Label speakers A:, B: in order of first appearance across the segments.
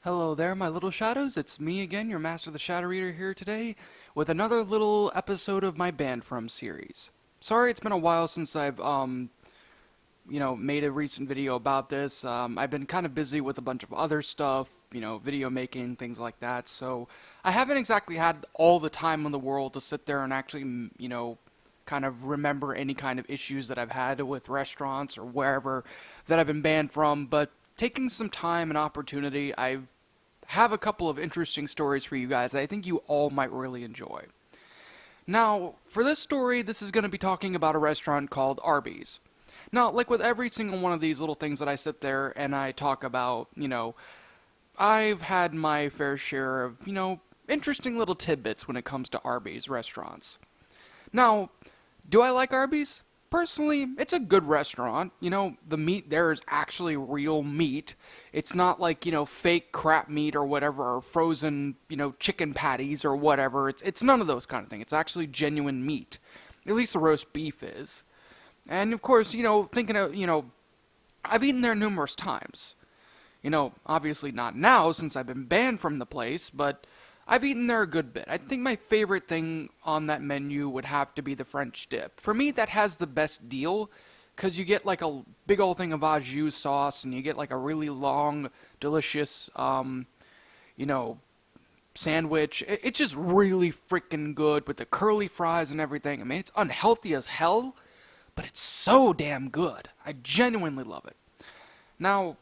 A: Hello there, my little shadows. It's me again, your Master the Shadow Reader here today, with another little episode of my Banned From series. Sorry, it's been a while since I've, made a recent video about this. I've been kind of busy with a bunch of other stuff, video making, things like that, so I haven't exactly had all the time in the world to sit there and actually, kind of remember any kind of issues that I've had with restaurants or wherever that I've been banned from, but taking some time and opportunity, I have a couple of interesting stories for you guys that I think you all might really enjoy. Now, for this story, this is going to be talking about a restaurant called Arby's. Now, like with every single one of these little things that I sit there and I talk about, I've had my fair share of, interesting little tidbits when it comes to Arby's restaurants. Now, do I like Arby's? Personally, it's a good restaurant. The meat there is actually real meat. It's not like, fake crap meat or whatever, or frozen, chicken patties or whatever. It's none of those kind of things. It's actually genuine meat. At least the roast beef is. And of course, thinking of, I've eaten there numerous times. Obviously not now since I've been banned from the place, but I've eaten there a good bit. I think my favorite thing on that menu would have to be the French dip. For me, that has the best deal, because you get like a big old thing of au jus sauce, and you get like a really long, delicious, sandwich. It's just really freaking good with the curly fries and everything. I mean, it's unhealthy as hell, but it's so damn good. I genuinely love it. Now,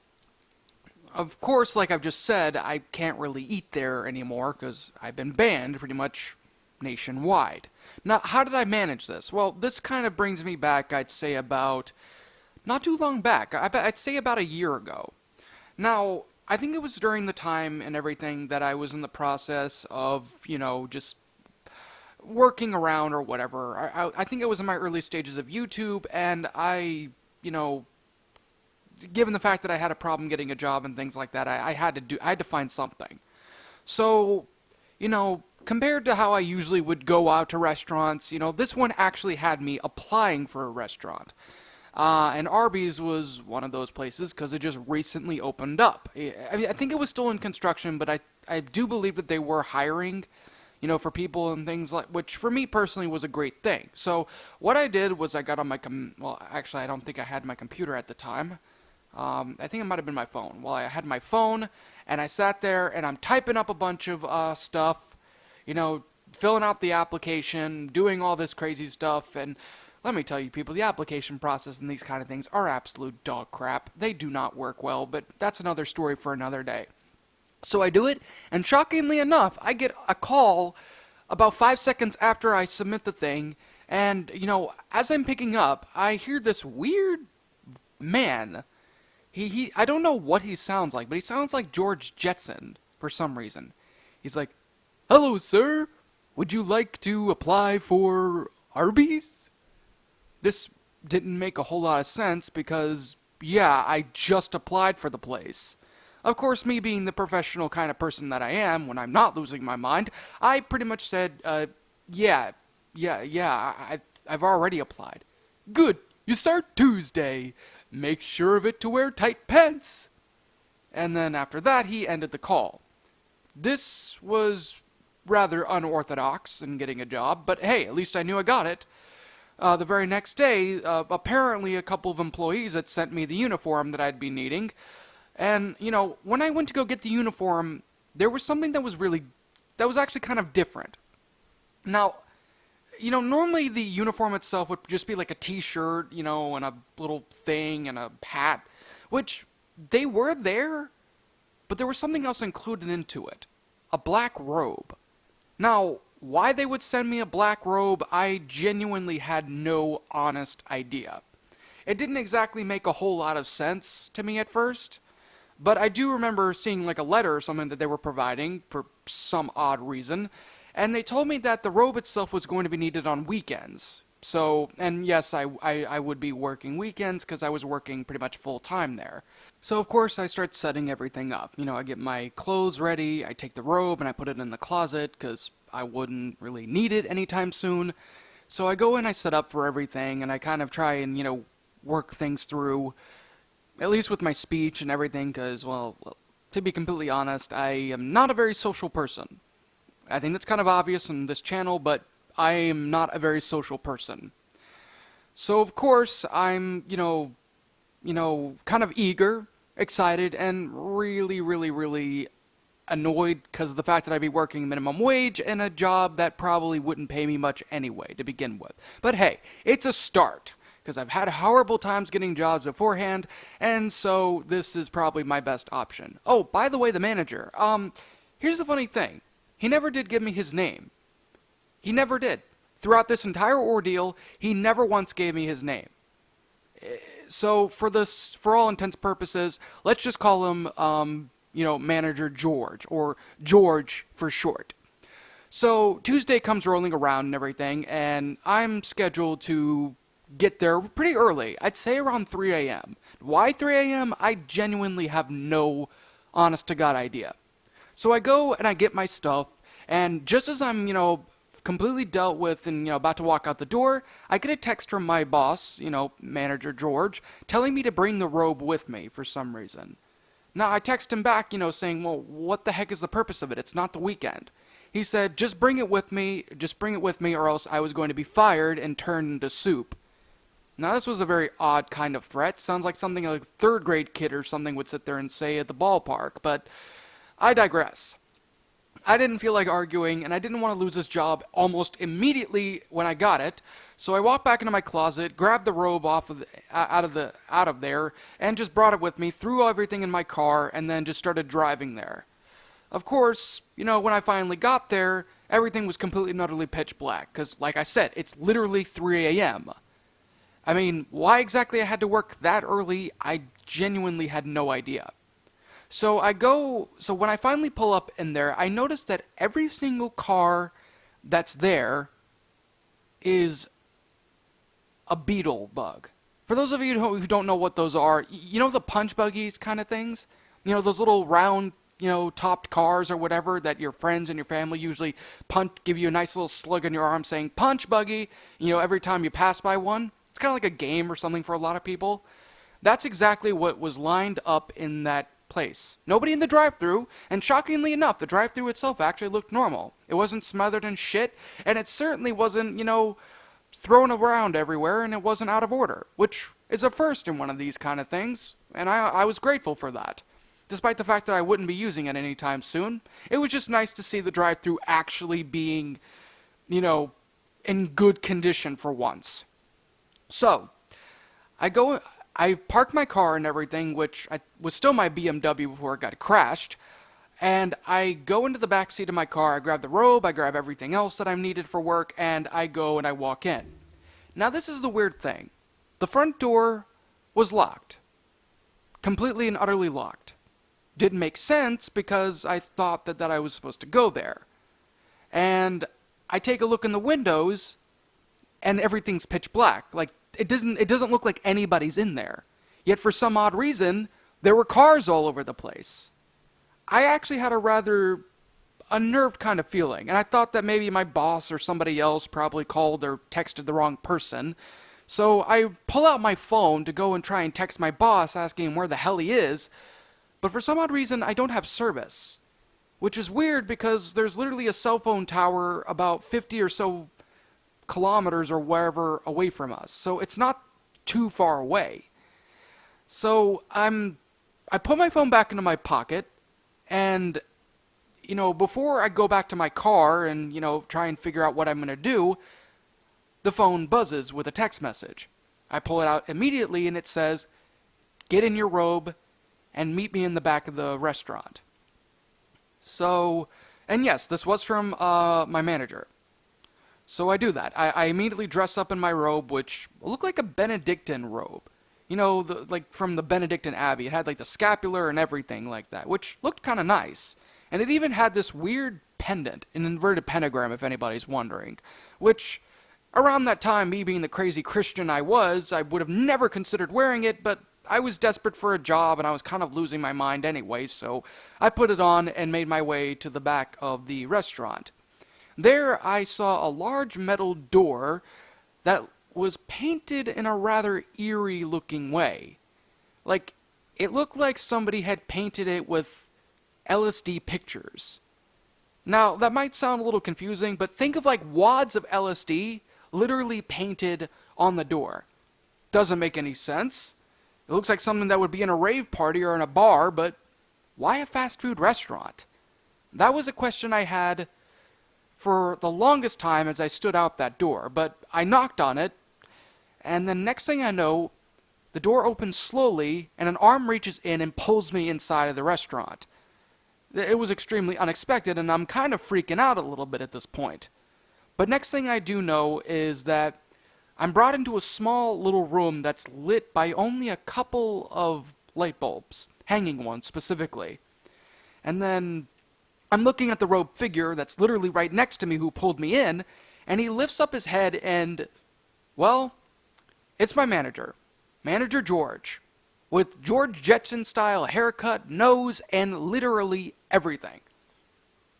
A: of course, like I've just said, I can't really eat there anymore because I've been banned pretty much nationwide. Now, how did I manage this? Well, this kind of brings me back, I'd say about, not too long back, I'd say about a year ago. Now, I think it was during the time and everything that I was in the process of, just working around or whatever. I think it was in my early stages of YouTube, and I, given the fact that I had a problem getting a job and things like that, I had to find something. So, compared to how I usually would go out to restaurants, this one actually had me applying for a restaurant. And Arby's was one of those places because it just recently opened up. I mean, I think it was still in construction, but I do believe that they were hiring, for people and things like, which for me personally was a great thing. So what I did was I got on my, well, actually I don't think I had my computer at the time. I think it might have been my phone. Well, I had my phone, and I sat there, and I'm typing up a bunch of stuff, filling out the application, doing all this crazy stuff, and let me tell you, people, the application process and these kind of things are absolute dog crap. They do not work well, but that's another story for another day. So I do it, and shockingly enough, I get a call about 5 seconds after I submit the thing, and, as I'm picking up, I hear this weird man. I don't know what he sounds like, but he sounds like George Jetson for some reason. He's like, "Hello, sir. Would you like to apply for Arby's?" This didn't make a whole lot of sense because, yeah, I just applied for the place. Of course, me being the professional kind of person that I am, when I'm not losing my mind, I pretty much said, yeah, I've already applied. "Good. You start Tuesday. Make sure of it to wear tight pants." And then after that, he ended the call. This was rather unorthodox in getting a job, but hey, at least I knew I got it. The very next day, apparently a couple of employees had sent me the uniform that I'd be needing. And, when I went to go get the uniform, there was something that was actually kind of different. Now, normally the uniform itself would just be like a t-shirt, and a little thing and a hat, which they were there, but there was something else included into it. A black robe. Now, why they would send me a black robe, I genuinely had no honest idea. It didn't exactly make a whole lot of sense to me at first, but I do remember seeing like a letter or something that they were providing for some odd reason, and they told me that the robe itself was going to be needed on weekends. So, and yes, I would be working weekends because I was working pretty much full time there. So, of course, I start setting everything up. I get my clothes ready, I take the robe and I put it in the closet because I wouldn't really need it anytime soon. So I go in, I set up for everything, and I kind of try and, work things through, at least with my speech and everything, because, well, to be completely honest, I am not a very social person. I think that's kind of obvious in this channel, but I am not a very social person. So of course, I'm, kind of eager, excited, and really, really, really annoyed because of the fact that I'd be working minimum wage in a job that probably wouldn't pay me much anyway to begin with. But hey, it's a start because I've had horrible times getting jobs beforehand, and so this is probably my best option. Oh, by the way, the manager. Here's the funny thing. He never did give me his name. He never did. Throughout this entire ordeal, he never once gave me his name. So for all intents and purposes, let's just call him, Manager George, or George for short. So Tuesday comes rolling around and everything, and I'm scheduled to get there pretty early. I'd say around 3 a.m. Why 3 a.m.? I genuinely have no honest-to-God idea. So I go and I get my stuff, and just as I'm, completely dealt with and, about to walk out the door, I get a text from my boss, Manager George, telling me to bring the robe with me for some reason. Now, I text him back, saying, well, what the heck is the purpose of it? It's not the weekend. He said, just bring it with me, or else I was going to be fired and turned into soup. Now, this was a very odd kind of threat. Sounds like something a third grade kid or something would sit there and say at the ballpark, but I digress. I didn't feel like arguing, and I didn't want to lose this job almost immediately when I got it. So I walked back into my closet, grabbed the robe out of there, and just brought it with me, threw everything in my car, and then just started driving there. Of course, when I finally got there, everything was completely and utterly pitch black, because, like I said, it's literally 3 a.m. I mean, why exactly I had to work that early, I genuinely had no idea. So when I finally pull up in there, I notice that every single car that's there is a beetle bug. For those of you who don't know what those are, the punch buggies kind of things? Those little round, topped cars or whatever that your friends and your family usually give you a nice little slug on your arm saying, punch buggy, every time you pass by one. It's kind of like a game or something for a lot of people. That's exactly what was lined up in that place. Nobody in the drive-thru, and shockingly enough, the drive-thru itself actually looked normal. It wasn't smothered in shit, and it certainly wasn't, thrown around everywhere, and it wasn't out of order, which is a first in one of these kind of things, and I was grateful for that. Despite the fact that I wouldn't be using it anytime soon, it was just nice to see the drive-thru actually being, in good condition for once. So, I parked my car and everything, which was still my BMW before it got crashed, and I go into the back seat of my car, I grab the robe, I grab everything else that I'm needed for work, and I go and I walk in. Now this is the weird thing. The front door was locked. Completely and utterly locked. Didn't make sense because I thought that I was supposed to go there. And I take a look in the windows, and everything's pitch black. Like, it doesn't look like anybody's in there. Yet for some odd reason, there were cars all over the place. I actually had a rather unnerved kind of feeling, and I thought that maybe my boss or somebody else probably called or texted the wrong person. So I pull out my phone to go and try and text my boss asking him where the hell he is, but for some odd reason I don't have service. Which is weird because there's literally a cell phone tower about 50 or so kilometers or wherever away from us. So it's not too far away. So I put my phone back into my pocket, and before I go back to my car and try and figure out what I'm going to do, the phone buzzes with a text message. I pull it out immediately and it says, "Get in your robe and meet me in the back of the restaurant." So, and yes, this was from my manager. So I do that. I immediately dress up in my robe, which looked like a Benedictine robe. Like from the Benedictine Abbey. It had like the scapular and everything like that, which looked kind of nice. And it even had this weird pendant, an inverted pentagram if anybody's wondering, which around that time, me being the crazy Christian I would have never considered wearing it, but I was desperate for a job and I was kind of losing my mind anyway, so I put it on and made my way to the back of the restaurant. There I saw a large metal door that was painted in a rather eerie looking way. Like, it looked like somebody had painted it with LSD pictures. Now, that might sound a little confusing, but think of like wads of LSD literally painted on the door. Doesn't make any sense. It looks like something that would be in a rave party or in a bar, but why a fast food restaurant? That was a question I had for the longest time as I stood out that door, but I knocked on it, and then next thing I know, the door opens slowly, and an arm reaches in and pulls me inside of the restaurant. It was extremely unexpected, and I'm kind of freaking out a little bit at this point. But next thing I do know is that I'm brought into a small little room that's lit by only a couple of light bulbs, hanging ones specifically. And then I'm looking at the robed figure that's literally right next to me who pulled me in, and he lifts up his head and, well, it's my manager. Manager George. With George Jetson-style haircut, nose, and literally everything.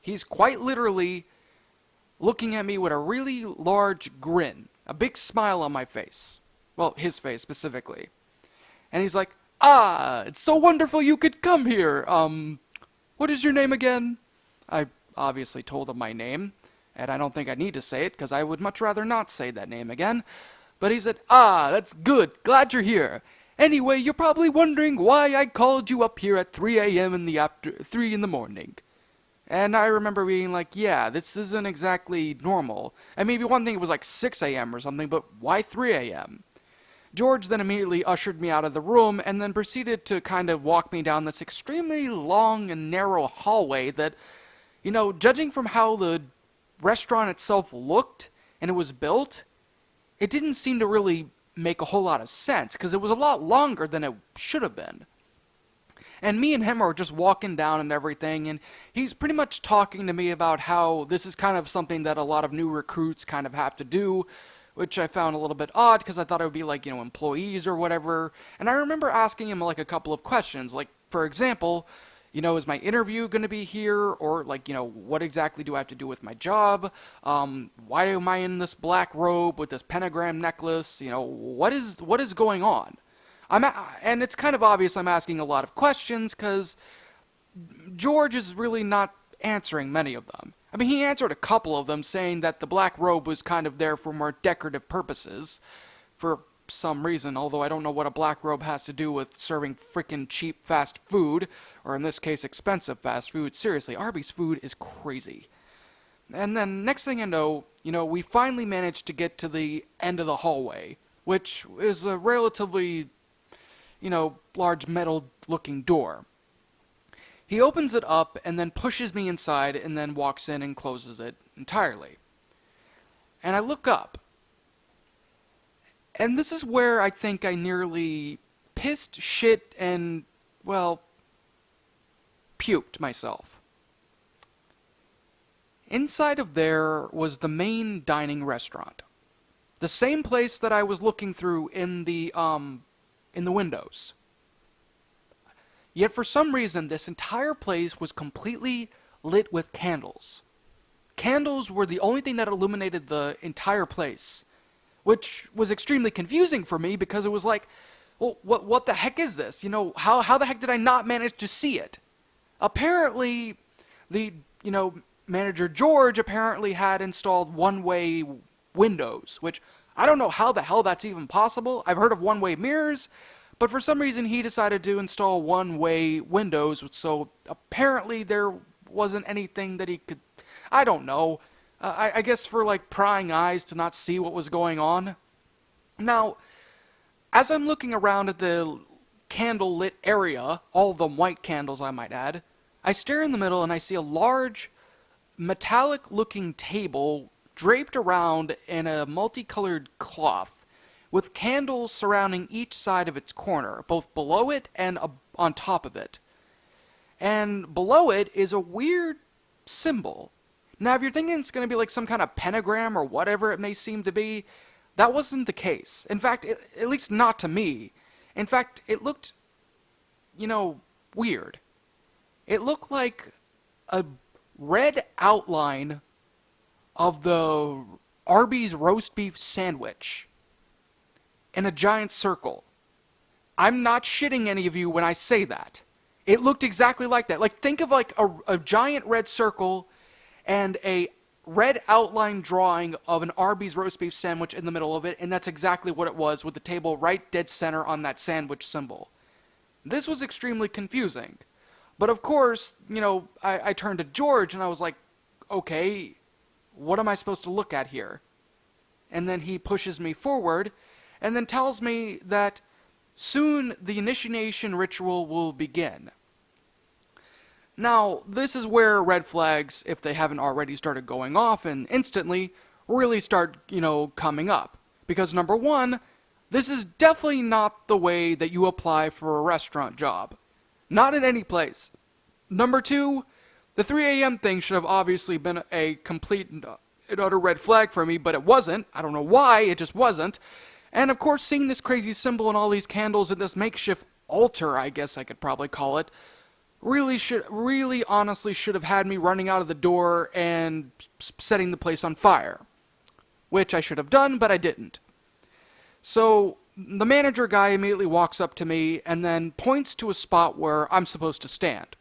A: He's quite literally looking at me with a really large grin, a big smile on my face. Well, his face specifically. And he's like, "Ah, it's so wonderful you could come here. What is your name again?" I obviously told him my name, and I don't think I need to say it because I would much rather not say that name again. But he said, "Ah, that's good. Glad you're here. Anyway, you're probably wondering why I called you up here at 3 a.m. in 3 in the morning." And I remember being like, yeah, this isn't exactly normal. And maybe one thing it was like 6 a.m. or something, but why 3 a.m.? George then immediately ushered me out of the room and then proceeded to kind of walk me down this extremely long and narrow hallway that, judging from how the restaurant itself looked and it was built, it didn't seem to really make a whole lot of sense because it was a lot longer than it should have been. And me and him are just walking down and everything, and he's pretty much talking to me about how this is kind of something that a lot of new recruits kind of have to do, which I found a little bit odd because I thought it would be like, employees or whatever. And I remember asking him like a couple of questions, like, for example, is my interview going to be here? Or like, what exactly do I have to do with my job? Why am I in this black robe with this pentagram necklace? What is going on? And it's kind of obvious I'm asking a lot of questions because George is really not answering many of them. I mean, he answered a couple of them saying that the black robe was kind of there for more decorative purposes for some reason, although I don't know what a black robe has to do with serving frickin' cheap fast food, or in this case, expensive fast food. Seriously, Arby's food is crazy. And then next thing I know, we finally managed to get to the end of the hallway, which is a relatively large metal-looking door. He opens it up and then pushes me inside and then walks in and closes it entirely. And I look up. And this is where I think I nearly pissed, shit, and, well, puked myself. Inside of there was the main dining restaurant. The same place that I was looking through in the windows. Yet for some reason, this entire place was completely lit with candles. Candles were the only thing that illuminated the entire place, which was extremely confusing for me because it was like, well, what the heck is this? How the heck did I not manage to see it? Apparently, the, manager George apparently had installed one-way windows, which I don't know how the hell that's even possible. I've heard of one-way mirrors, but for some reason he decided to install one-way windows, so apparently there wasn't anything that he could, I don't know, I guess for like prying eyes to not see what was going on. Now, as I'm looking around at the candle-lit area, all of them white candles I might add, I stare in the middle and I see a large metallic-looking table draped around in a multicolored cloth, with candles surrounding each side of its corner, both below it and on top of it. And below it is a weird symbol. Now, if you're thinking it's going to be like some kind of pentagram or whatever it may seem to be, that wasn't the case. In fact, at least not to me. In fact, it looked, weird. It looked like a red outline of the Arby's roast beef sandwich in a giant circle. I'm not shitting any of you when I say that. It looked exactly like that. Like, think of like a giant red circle and a red outline drawing of an Arby's roast beef sandwich in the middle of it, and that's exactly what it was, with the table right dead center on that sandwich symbol. This was extremely confusing. But of course, I turned to George and I was like, okay, what am I supposed to look at here? And then he pushes me forward and then tells me that soon the initiation ritual will begin. Now, this is where red flags, if they haven't already started going off and instantly, really start, coming up. Because number one, this is definitely not the way that you apply for a restaurant job. Not in any place. Number two, the 3 a.m. thing should have obviously been a complete and utter red flag for me, but it wasn't. I don't know why, it just wasn't. And of course, seeing this crazy symbol and all these candles and this makeshift altar, I guess I could probably call it, really honestly should have had me running out of the door and setting the place on fire. Which I should have done, but I didn't. So the manager guy immediately walks up to me and then points to a spot where I'm supposed to stand.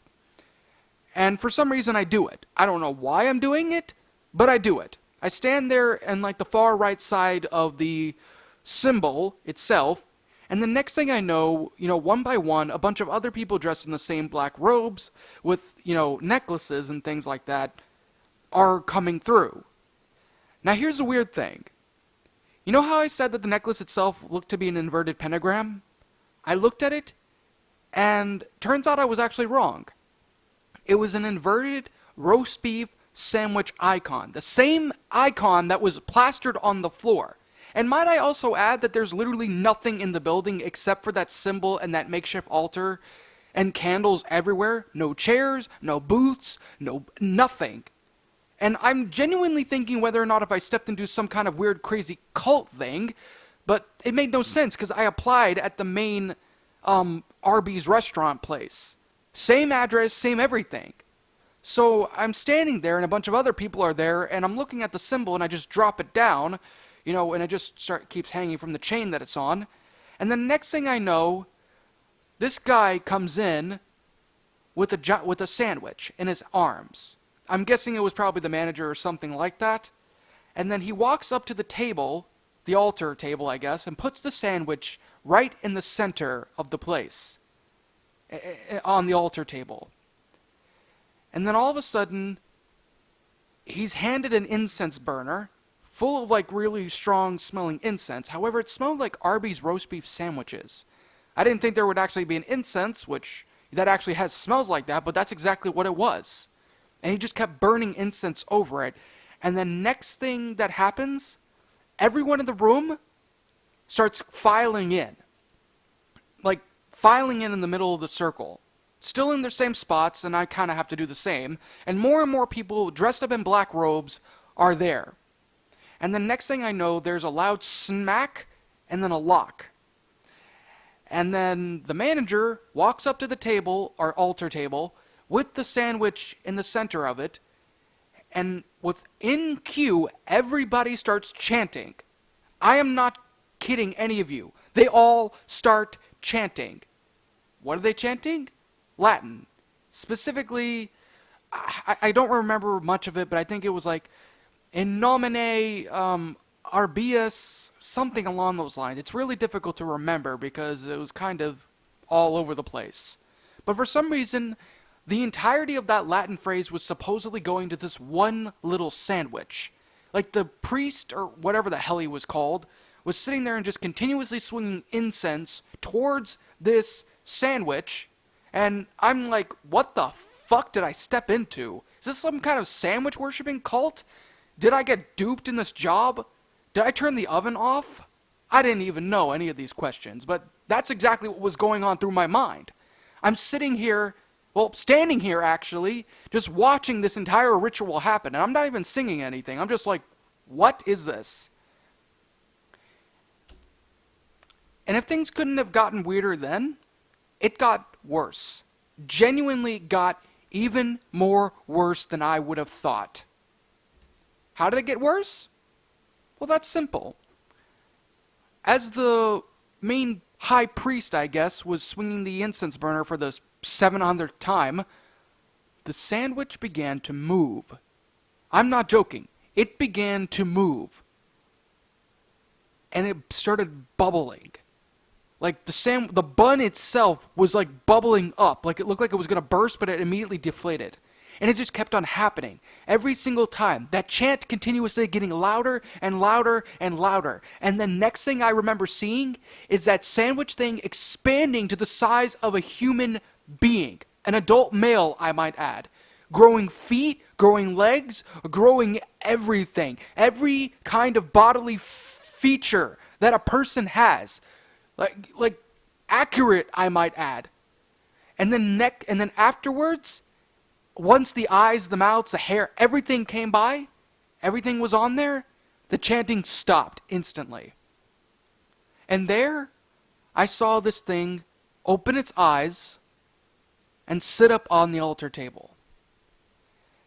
A: And for some reason I do it. I don't know why I'm doing it, but I do it. I stand there in like the far right side of the symbol itself, and the next thing I know, one by one, a bunch of other people dressed in the same black robes with, necklaces and things like that are coming through. Now here's the weird thing. You know how I said that the necklace itself looked to be an inverted pentagram? I looked at it, and turns out I was actually wrong. It was an inverted roast beef sandwich icon. The same icon that was plastered on the floor. And might I also add that there's literally nothing in the building except for that symbol and that makeshift altar and candles everywhere. No chairs, no booths, nothing. And I'm genuinely thinking whether or not if I stepped into some kind of weird, crazy cult thing, but it made no sense because I applied at the main Arby's restaurant place. Same address, same everything. So I'm standing there and a bunch of other people are there and I'm looking at the symbol and I just drop it down, and it just keeps hanging from the chain that it's on. And then next thing I know, this guy comes in with a sandwich in his arms. I'm guessing it was probably the manager or something like that. And then he walks up to the table, the altar table, I guess, and puts the sandwich right in the center of the place, on the altar table. And then all of a sudden, he's handed an incense burner full of like really strong smelling incense. However, it smelled like Arby's roast beef sandwiches. I didn't think there would actually be an incense, which that actually smells like that, but that's exactly what it was. And he just kept burning incense over it. And then next thing that happens, everyone in the room starts filing in. Like, filing in the middle of the circle. Still in their same spots, and I kind of have to do the same. And more people dressed up in black robes are there. And then next thing I know, there's a loud smack and then a lock. And then the manager walks up to the table, our altar table, with the sandwich in the center of it, and within cue, everybody starts chanting. I am not kidding any of you. They all start chanting. What are they chanting? Latin. Specifically, I don't remember much of it, but I think it was like, in nomine Arbius, something along those lines. It's really difficult to remember because it was kind of all over the place. But for some reason, the entirety of that Latin phrase was supposedly going to this one little sandwich. Like the priest, or whatever the hell he was called, was sitting there and just continuously swinging incense towards this sandwich. And I'm like, what the fuck did I step into? Is this some kind of sandwich worshipping cult? Did I get duped in this job? Did I turn the oven off? I didn't even know any of these questions, but that's exactly what was going on through my mind. I'm sitting here, standing here actually, just watching this entire ritual happen, and I'm not even singing anything. I'm just like, what is this? And if things couldn't have gotten weirder then, it got worse. Genuinely got even more worse than I would have thought. How did it get worse? Well, that's simple. As the main high priest, I guess, was swinging the incense burner for this 700th time, the sandwich began to move. I'm not joking. It began to move. And it started bubbling. Like the bun itself was like bubbling up. Like it looked like it was going to burst, but it immediately deflated. And it just kept on happening. Every single time. That chant continuously getting louder and louder and louder. And the next thing I remember seeing is that sandwich thing expanding to the size of a human being. An adult male, I might add. Growing feet, growing legs, growing everything. Every kind of bodily feature that a person has. Like accurate, I might add. And then afterwards, once the eyes, the mouths, the hair, everything came by, everything was on there, the chanting stopped instantly. And there, I saw this thing open its eyes and sit up on the altar table.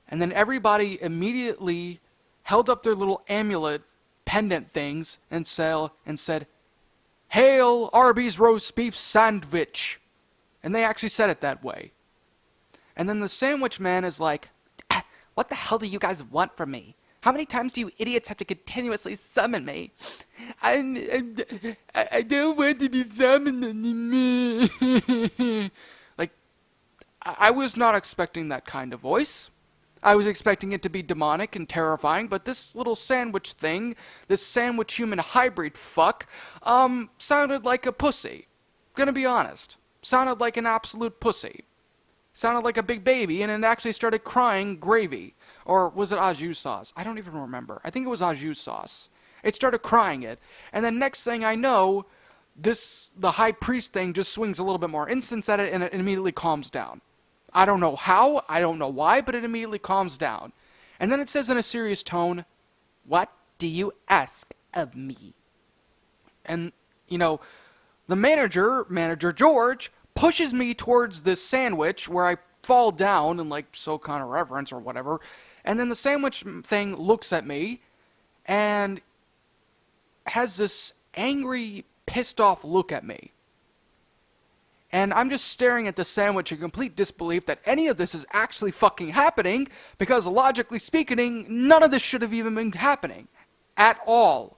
A: And then everybody immediately held up their little amulet pendant things and said, "Hail Arby's roast beef sandwich." And they actually said it that way. And then the sandwich man is like, "What the hell do you guys want from me? How many times do you idiots have to continuously summon me? I don't want to be summoned anymore." Like, I was not expecting that kind of voice. I was expecting it to be demonic and terrifying, but this little sandwich thing, this sandwich human hybrid fuck, sounded like a pussy. Gonna be honest. Sounded like an absolute pussy. Sounded like a big baby, and it actually started crying gravy. Or was it au jus sauce? I don't even remember. I think it was au jus sauce. It started crying it. And then next thing I know, the high priest thing just swings a little bit more incense at it, and it immediately calms down. I don't know how, I don't know why, but it immediately calms down. And then it says in a serious tone, "What do you ask of me?" And, the manager George, pushes me towards this sandwich where I fall down in so kind of reverence or whatever. And then the sandwich thing looks at me and has this angry, pissed off look at me. And I'm just staring at the sandwich in complete disbelief that any of this is actually fucking happening, because logically speaking, none of this should have even been happening. At all.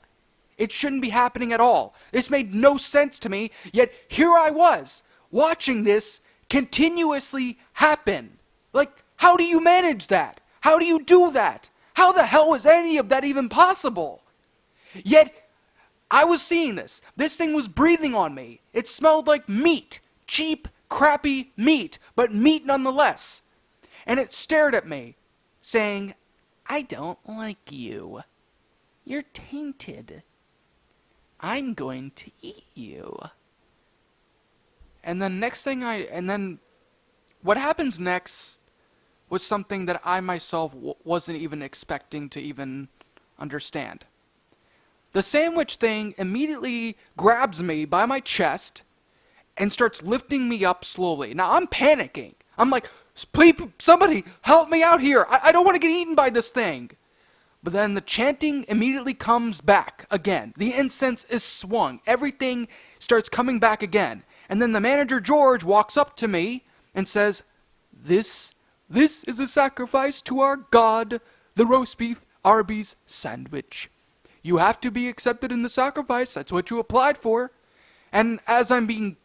A: It shouldn't be happening at all. This made no sense to me, yet here I was, watching this continuously happen. Like, how do you manage that? How do you do that? How the hell is any of that even possible? Yet, I was seeing this. This thing was breathing on me. It smelled like meat. Cheap, crappy meat, but meat nonetheless. And it stared at me, saying, "I don't like you. You're tainted. I'm going to eat you." And then what happens next was something that I myself wasn't even expecting to even understand. The sandwich thing immediately grabs me by my chest and starts lifting me up slowly. Now, I'm panicking. I'm like, "Please, somebody, help me out here. I don't want to get eaten by this thing." But then the chanting immediately comes back again. The incense is swung. Everything starts coming back again. And then the manager, George, walks up to me and says, This is a sacrifice to our God, the roast beef Arby's sandwich. You have to be accepted in the sacrifice. That's what you applied for." And as I'm being,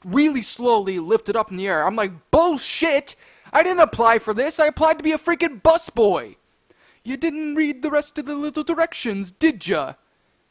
A: really slowly lifted up in the air, I'm like, "Bullshit! I didn't apply for this. I applied to be a freaking busboy." "You didn't read the rest of the little directions, did ya?"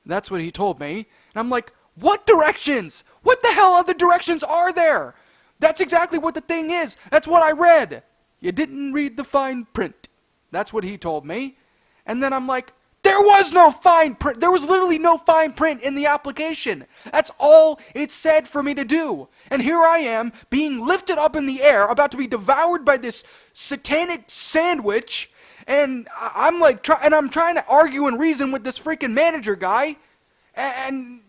A: That's what he told me. And I'm like, "What directions? What the hell other directions are there? That's exactly what the thing is. That's what I read." "You didn't read the fine print." That's what he told me. And then I'm like, there was no fine print. There was literally no fine print in the application. That's all it said for me to do. And here I am, being lifted up in the air, about to be devoured by this satanic sandwich. And I'm I'm trying to argue and reason with this freaking manager guy. And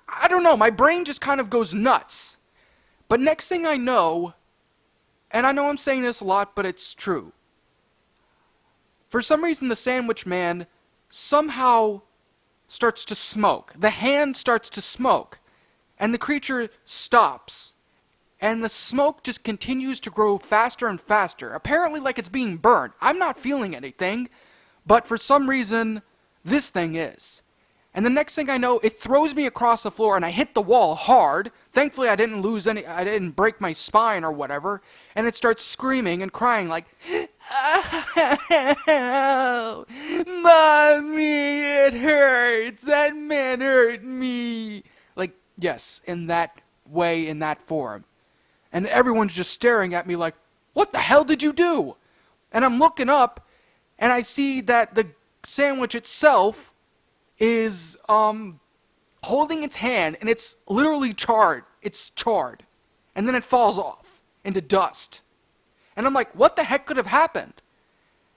A: I don't know. My brain just kind of goes nuts. But next thing I know, and I know I'm saying this a lot, but it's true. For some reason, the sandwich man somehow starts to smoke. The hand starts to smoke. And the creature stops. and the smoke just continues to grow faster and faster, apparently like it's being burned. I'm not feeling anything, but for some reason, this thing is. And the next thing I know, it throws me across the floor and I hit the wall hard. Thankfully, I didn't break my spine or whatever. And it starts screaming and crying like, "Oh, Mommy, it hurts. That man hurt me." Like, yes, in that way, in that form. And everyone's just staring at me like, "What the hell did you do?" And I'm looking up and I see that the sandwich itself is holding its hand, and it's literally charred. It's charred. And then it falls off into dust. And I'm like, what the heck could have happened?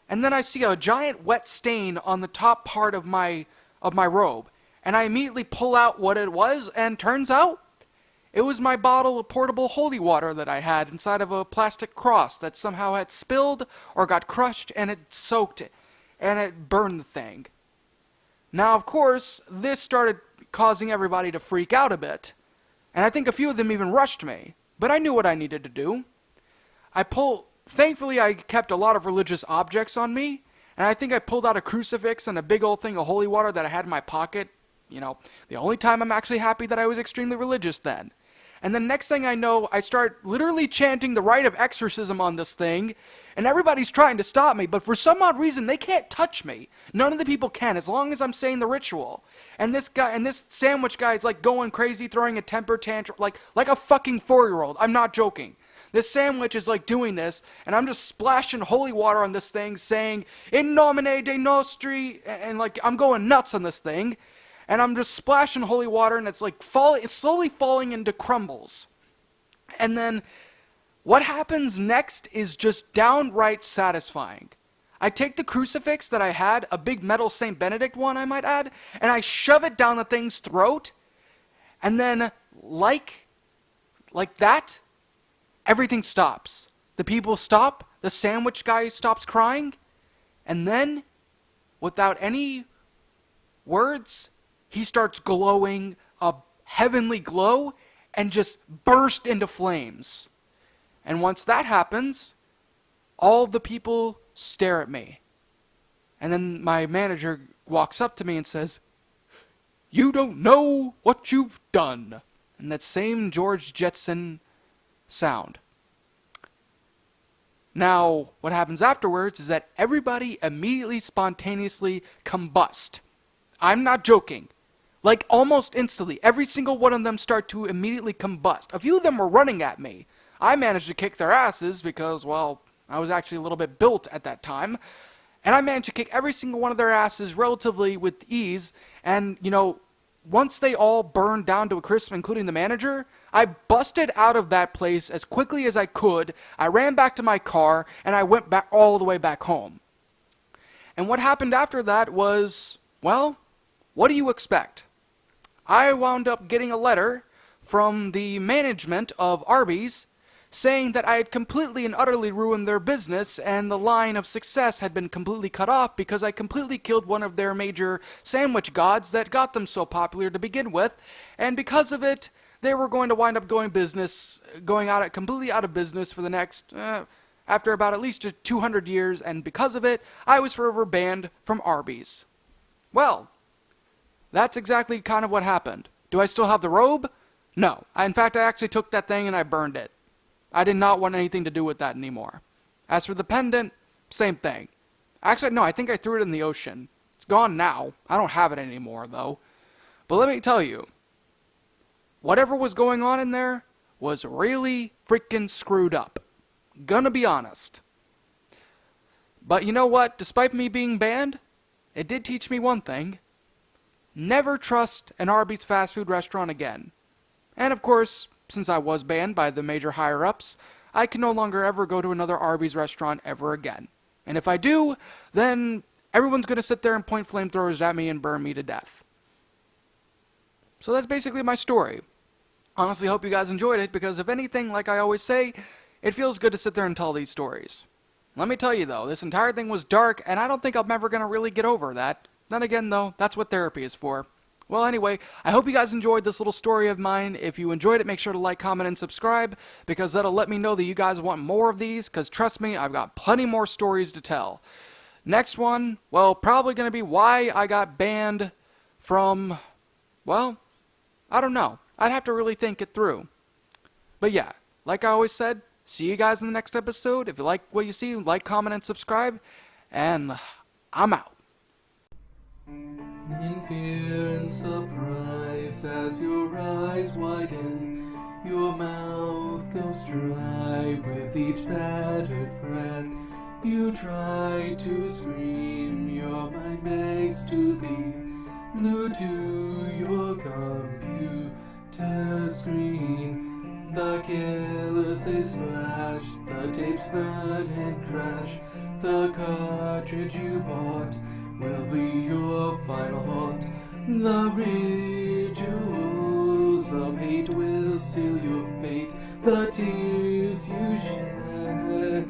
A: And then I see a giant wet stain on the top part of my robe. And I immediately pull out what it was, and turns out it was my bottle of portable holy water that I had inside of a plastic cross that somehow had spilled or got crushed, and it soaked it, and it burned the thing. Now, of course, this started causing everybody to freak out a bit, and I think a few of them even rushed me, but I knew what I needed to do. Thankfully, I kept a lot of religious objects on me, and I think I pulled out a crucifix and a big old thing of holy water that I had in my pocket. You know, the only time I'm actually happy that I was extremely religious then. And the next thing I know, I start literally chanting the rite of exorcism on this thing, and everybody's trying to stop me, but for some odd reason, they can't touch me. None of the people can, as long as I'm saying the ritual. And this sandwich guy is like going crazy, throwing a temper tantrum, like a fucking 4-year-old. I'm not joking. This sandwich is like doing this, and I'm just splashing holy water on this thing, saying, "In nomine Dei nostri," and like, I'm going nuts on this thing. And I'm just splashing holy water, and it's like it's slowly falling into crumbles. And then what happens next is just downright satisfying. I take the crucifix that I had, a big metal St. Benedict one, I might add, and I shove it down the thing's throat, and then like that, everything stops. The people stop, the sandwich guy stops crying, and then, without any words, he starts glowing a heavenly glow and just burst into flames. And once that happens, all the people stare at me. And then my manager walks up to me and says, "You don't know what you've done." And that same George Jetson sound. Now, what happens afterwards is that everybody immediately spontaneously combust. I'm not joking. Like, almost instantly, every single one of them start to immediately combust. A few of them were running at me. I managed to kick their asses because, well, I was actually a little bit built at that time. And I managed to kick every single one of their asses relatively with ease. And, you know, once they all burned down to a crisp, including the manager, I busted out of that place as quickly as I could. I ran back to my car, and I went back all the way back home. And what happened after that was, well, what do you expect? I wound up getting a letter from the management of Arby's saying that I had completely and utterly ruined their business, and the line of success had been completely cut off because I completely killed one of their major sandwich gods that got them so popular to begin with, and because of it, they were going to wind up completely out of business for the next, after about at least 200 years, and because of it, I was forever banned from Arby's. Well, that's exactly kind of what happened. Do I still have the robe? No. In fact, I actually took that thing and I burned it. I did not want anything to do with that anymore. As for the pendant, same thing. Actually, no, I think I threw it in the ocean. It's gone now. I don't have it anymore, though. But let me tell you, whatever was going on in there was really freaking screwed up. Gonna be honest. But you know what? Despite me being banned, it did teach me one thing. Never trust an Arby's fast food restaurant again. And of course, since I was banned by the major higher-ups, I can no longer ever go to another Arby's restaurant ever again. And if I do, then everyone's going to sit there and point flamethrowers at me and burn me to death. So that's basically my story. Honestly, hope you guys enjoyed it, because if anything, like I always say, it feels good to sit there and tell these stories. Let me tell you though, this entire thing was dark, and I don't think I'm ever going to really get over that. Then again though, that's what therapy is for. Well, anyway, I hope you guys enjoyed this little story of mine. If you enjoyed it, make sure to like, comment, and subscribe, because that'll let me know that you guys want more of these, because trust me, I've got plenty more stories to tell. Next one, well, probably going to be why I got banned from, well, I don't know. I'd have to really think it through. But yeah, like I always said, see you guys in the next episode. If you like what you see, like, comment, and subscribe, and I'm out.
B: In fear and surprise, as your eyes widen, your mouth goes dry with each battered breath. You try to scream, your mind begs to leave, glued to your computer screen. The killers they slash, the tapes burn and crash. The cartridge you bought will be your final haunt. The rituals of hate will seal your fate. The tears you shed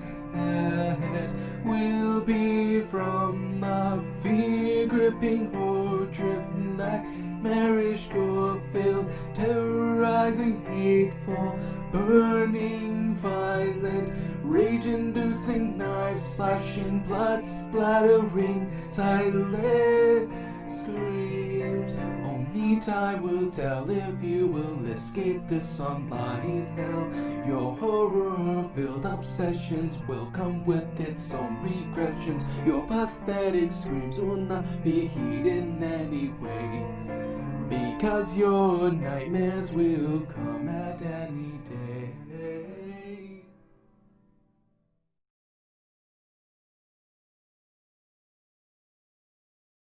B: will be from the fear-gripping horror-driven nightmarish gore-filled, terrorizing, hateful, burning, violent, rage-inducing, knife-slashing, blood-splattering, silent screams. Only time will tell if you will escape this online hell. Your horror-filled obsessions will come with its own regressions. Your pathetic screams will not be heeded in any way, because your nightmares will come at any day.